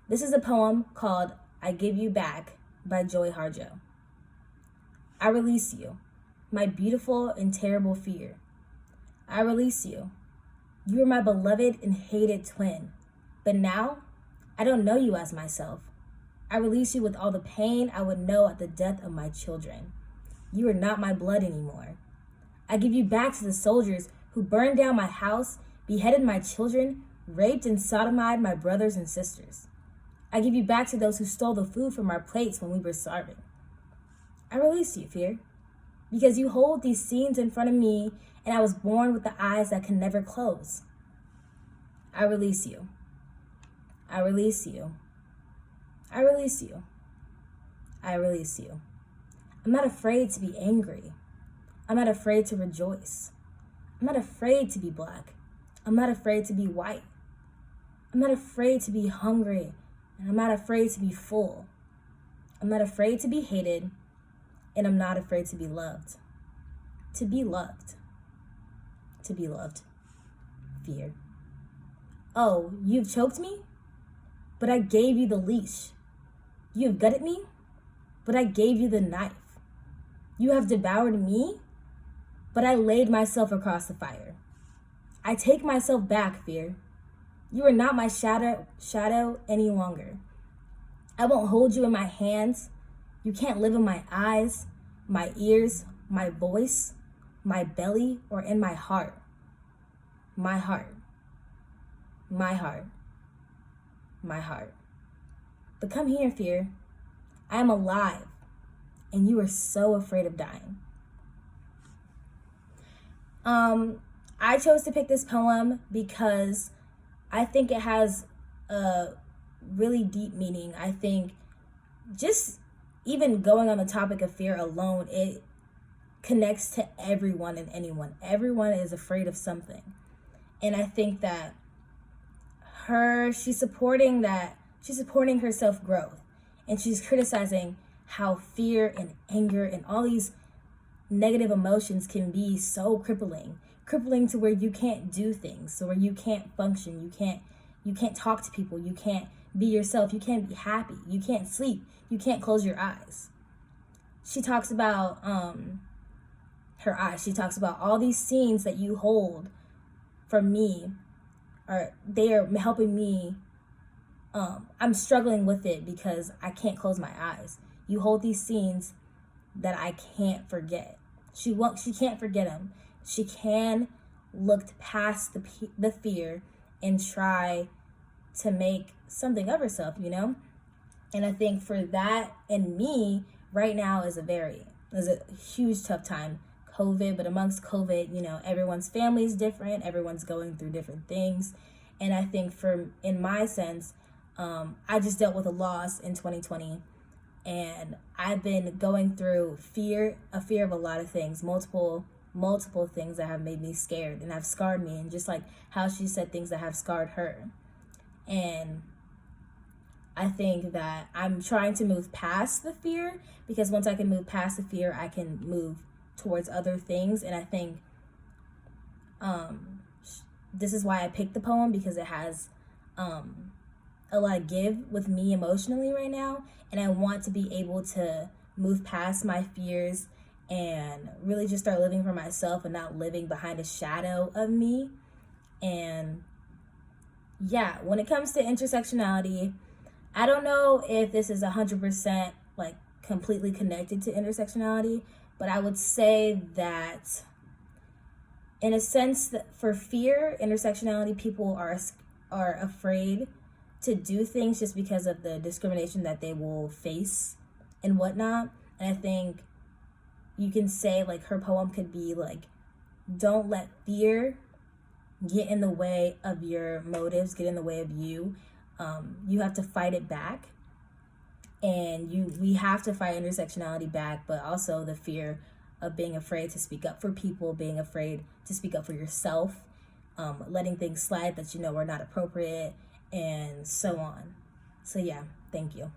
This is a poem called I Give You Back by Harjo. I release you, my beautiful and terrible fear. I release you. You are my beloved and hated twin. But now, I don't know you as myself. I release you with all the pain I would know at the death of my children. You are not my blood anymore. I give you back to the soldiers who burned down my house, beheaded my children, raped and sodomized my brothers and sisters. I give you back to those who stole the food from our plates when we were starving. I release you, fear, because you hold these scenes in front of me, and I was born with the eyes that can never close. I release you. I release you. I release you. I release you. I'm not afraid to be angry. I'm not afraid to rejoice. I'm not afraid to be black. I'm not afraid to be white. I'm not afraid to be hungry, and I'm not afraid to be full. I'm not afraid to be hated, and I'm not afraid to be loved. To be loved. To be loved. Fear. Oh, you've choked me? But I gave you the leash. You have gutted me? But I gave you the knife. You have devoured me? But I laid myself across the fire. I take myself back, fear. You are not my shadow any longer. I won't hold you in my hands. You can't live in my eyes, my ears, my voice, my belly, or in my heart. My heart. My heart. My heart. But come here, fear. I am alive, and you are so afraid of dying. I chose to pick this poem because I think it has a really deep meaning. I think just even going on the topic of fear alone, it connects to everyone and anyone. Everyone is afraid of something. And I think that she's supporting her self-growth, and she's criticizing how fear and anger and all these negative emotions can be so crippling to where you can't do things, so where you can't function, you can't talk to people, you can't be yourself, you can't be happy, you can't sleep, you can't close your eyes. She talks about her eyes. She talks about all these scenes that you hold for me, or they are helping me. I'm struggling with it because I can't close my eyes. You hold these scenes that I can't forget. She can't forget them. She can look past the fear and try to make something of herself, you know? And I think for that and me right now is a huge tough time. COVID, but amongst COVID, you know, everyone's family is different. Everyone's going through different things. And I think in my sense, I just dealt with a loss in 2020, and I've been going through a fear of a lot of things, multiple things that have made me scared and have scarred me, and just like how she said, things that have scarred her. And I think that I'm trying to move past the fear, because once I can move past the fear, I can move towards other things. And I think this is why I picked the poem, because it has a lot of give with me emotionally right now, and I want to be able to move past my fears and really just start living for myself and not living behind a shadow of me. And yeah, when it comes to intersectionality, I don't know if this is 100% like completely connected to intersectionality, but I would say that in a sense that for fear, intersectionality, people are afraid to do things just because of the discrimination that they will face and whatnot. And I think you can say, like, her poem could be like, don't let fear get in the way of your motives, get in the way of you. You have to fight it back, and we have to fight intersectionality back, but also the fear of being afraid to speak up for people, being afraid to speak up for yourself, letting things slide that you know are not appropriate, and so on. So yeah, thank you.